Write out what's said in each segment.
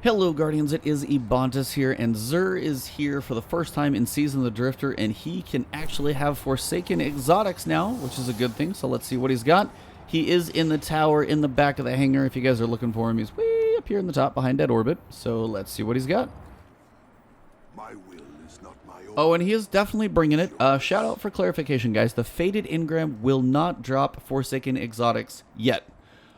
Hello Guardians, it is Ebontis here, and Zur is here for the first time in Season of the Drifter, and he can actually have Forsaken Exotics now, which is a good thing, so let's see what he's got. He is in the tower in the back of the hangar. If you guys are looking for him, he's way up here in the top behind Dead Orbit, so let's see what he's got. My will is not my own. Oh, and he is definitely bringing it. Shout out for clarification, guys. The Faded Engram will not drop Forsaken Exotics yet.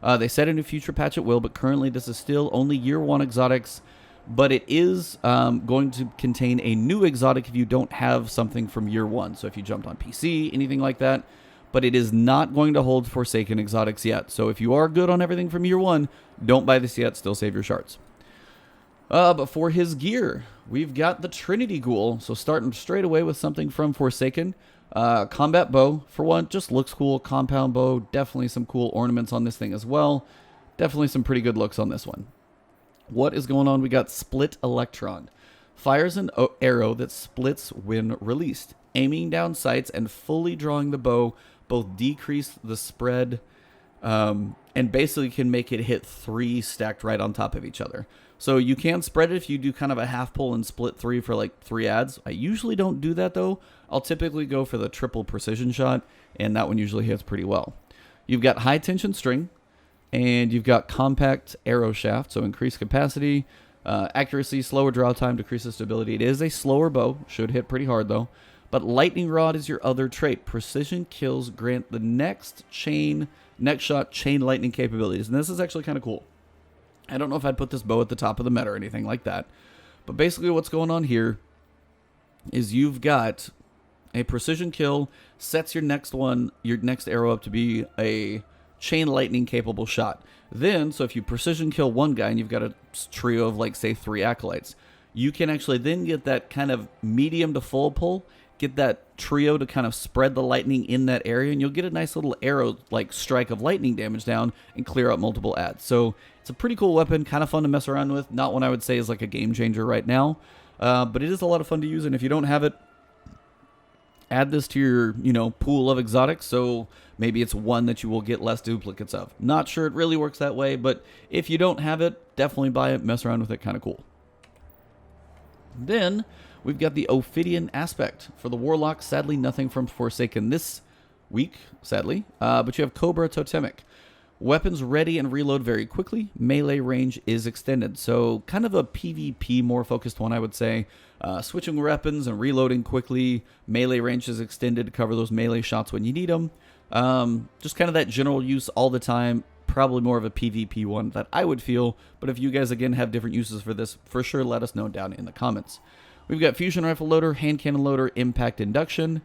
They said in a future patch it will, but currently this is still only Year 1 exotics. But it is going to contain a new exotic if you don't have something from Year 1. So if you jumped on PC, anything like that. But it is not going to hold Forsaken exotics yet. So if you are good on everything from Year 1, don't buy this yet. Still save your shards. But for his gear, we've got the Trinity Ghoul. So starting straight away with something from Forsaken. Combat bow, for one, just looks cool. Compound bow, definitely some cool ornaments on this thing as well. Definitely some pretty good looks on this one. What is going on? We got Split Electron. Fires an arrow that splits when released. Aiming down sights and fully drawing the bow both decrease the spread and basically can make it hit 3 stacked right on top of each other. So you can spread it if you do kind of a half pull and split 3 for like 3 adds. I usually don't do that though. I'll typically go for the triple precision shot, and that one usually hits pretty well. You've got high tension string, and you've got compact arrow shaft, so increased capacity, accuracy, slower draw time, decreases stability. It is a slower bow, should hit pretty hard though. But lightning rod is your other trait. Precision kills grant the next shot chain lightning capabilities, and this is actually kind of cool. I don't know if I'd put this bow at the top of the meta or anything like that. But basically what's going on here is you've got a precision kill, sets your next arrow up to be a chain lightning capable shot. Then, so if you precision kill one guy and you've got a trio of like say 3 acolytes, you can actually then get that kind of medium to full pull, get that trio to kind of spread the lightning in that area, and you'll get a nice little arrow like strike of lightning damage down and clear out multiple adds. So it's a pretty cool weapon, kind of fun to mess around with. Not one I would say is like a game changer right now, but it is a lot of fun to use. And if you don't have it, add this to your pool of exotics. So maybe it's one that you will get less duplicates of. Not sure it really works that way, but if you don't have it, definitely buy it, mess around with it, kind of cool. Then we've got the Ophidian aspect. For the Warlock, sadly nothing from Forsaken this week, sadly. But you have Cobra Totemic. Weapons ready and reload very quickly. Melee range is extended. So kind of a PvP more focused one, I would say. Switching weapons and reloading quickly. Melee range is extended to cover those melee shots when you need them. Just kind of that general use all the time. Probably more of a PvP one that I would feel. But if you guys, again, have different uses for this, for sure let us know down in the comments. We've got Fusion Rifle Loader, Hand Cannon Loader, Impact Induction,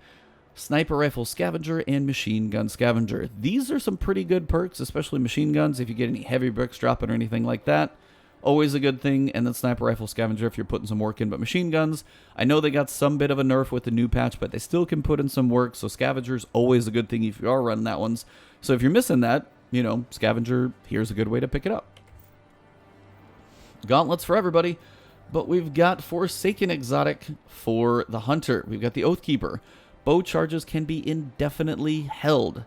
Sniper Rifle Scavenger, and Machine Gun Scavenger. These are some pretty good perks, especially machine guns. If you get any heavy bricks dropping or anything like that, always a good thing. And then Sniper Rifle Scavenger if you're putting some work in. But machine guns, I know they got some bit of a nerf with the new patch, but they still can put in some work. So Scavenger's always a good thing if you are running that ones. So if you're missing that, Scavenger, here's a good way to pick it up. Gauntlets for everybody. But we've got Forsaken Exotic for the Hunter. We've got the Oathkeeper. Bow charges can be indefinitely held.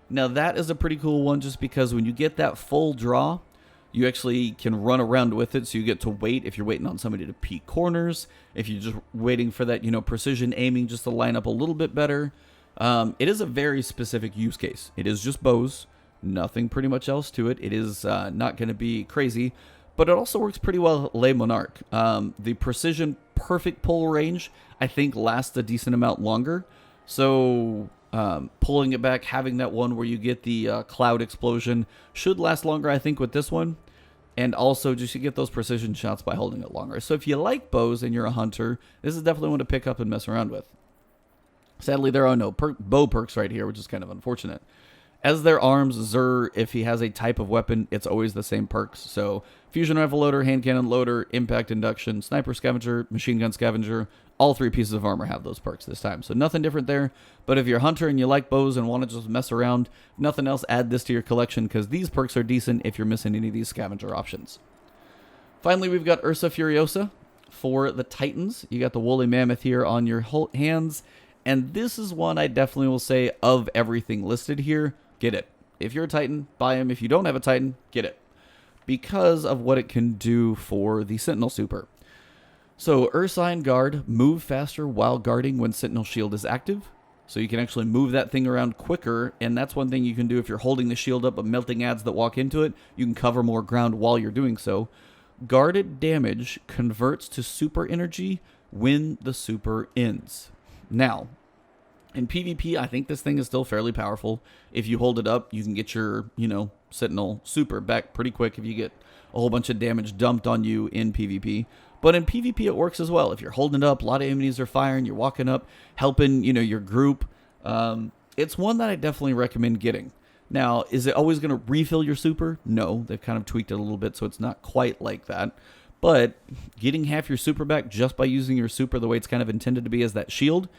Now that is a pretty cool one just because when you get that full draw, you actually can run around with it. So you get to wait if you're waiting on somebody to peek corners. If you're just waiting for that, precision aiming just to line up a little bit better. It is a very specific use case. It is just bows. Nothing pretty much else to it. It is not going to be crazy. But it also works pretty well at Le Monarch. The precision perfect pull range, I think, lasts a decent amount longer. So pulling it back, having that one where you get the cloud explosion should last longer, I think, with this one. And also just you get those precision shots by holding it longer. So if you like bows and you're a hunter, this is definitely one to pick up and mess around with. Sadly, there are no bow perks right here, which is kind of unfortunate. As their arms, Zur, if he has a type of weapon, it's always the same perks. So Fusion Rifle Loader, Hand Cannon Loader, Impact Induction, Sniper Scavenger, Machine Gun Scavenger, all 3 pieces of armor have those perks this time. So nothing different there. But if you're a hunter and you like bows and want to just mess around, nothing else, add this to your collection because these perks are decent if you're missing any of these scavenger options. Finally, we've got Ursa Furiosa for the Titans. You got the Woolly Mammoth here on your hands. And this is one I definitely will say of everything listed here, get it. If you're a Titan, buy him. If you don't have a Titan, get it. because of what it can do for the Sentinel Super. So Ursine Guard, move faster while guarding when Sentinel Shield is active. So you can actually move that thing around quicker, and that's one thing you can do if you're holding the shield up but melting ads that walk into it. You can cover more ground while you're doing so. Guarded damage converts to super energy when the super ends. Now, in PvP, I think this thing is still fairly powerful. If you hold it up, you can get your, Sentinel super back pretty quick if you get a whole bunch of damage dumped on you in PvP. But in PvP, it works as well. If you're holding it up, a lot of enemies are firing, you're walking up, helping, your group. It's one that I definitely recommend getting. Now, is it always going to refill your super? No, they've kind of tweaked it a little bit, so it's not quite like that. But getting half your super back just by using your super the way it's kind of intended to be as that shield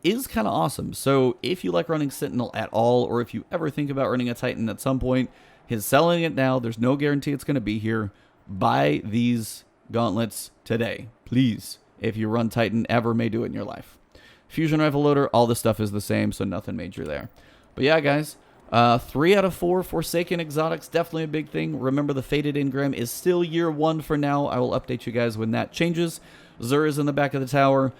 is kind of awesome. So if you like running Sentinel at all, or if you ever think about running a Titan at some point, he's selling it now. There's no guarantee it's going to be here. Buy these gauntlets today, please. If you run Titan, ever may do it in your life. Fusion rifle loader, all this stuff is the same, so nothing major there. But yeah, guys, 3 out of 4 Forsaken exotics, definitely a big thing. Remember, the Faded Engram is still year 1 for now. I will update you guys when that changes. Zur is in the back of the tower.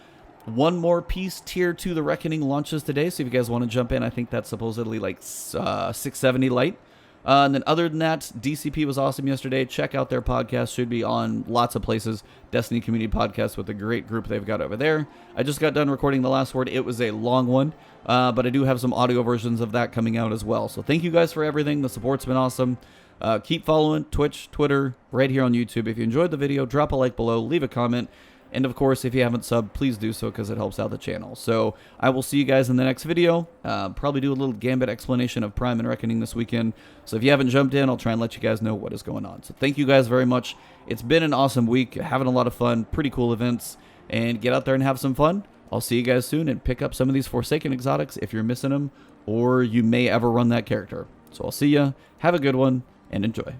One more piece, Tier 2 The Reckoning, launches today, so if you guys want to jump in, I think that's supposedly like 670 light. And then other than that, DCP was awesome yesterday. Check out their podcast. Should be on lots of places. Destiny Community Podcast with a great group they've got over there. I just got done recording the last word. It was a long one, but I do have some audio versions of that coming out as well. So thank you guys for everything. The support's been awesome. Keep following Twitch, Twitter, right here on YouTube. If you enjoyed the video, drop a like below, leave a comment. And of course, if you haven't subbed, please do so because it helps out the channel. So I will see you guys in the next video. Probably do a little Gambit explanation of Prime and Reckoning this weekend. So if you haven't jumped in, I'll try and let you guys know what is going on. So thank you guys very much. It's been an awesome week, having a lot of fun, pretty cool events, and get out there and have some fun. I'll see you guys soon and pick up some of these Forsaken exotics if you're missing them or you may ever run that character. So I'll see ya. Have a good one and enjoy.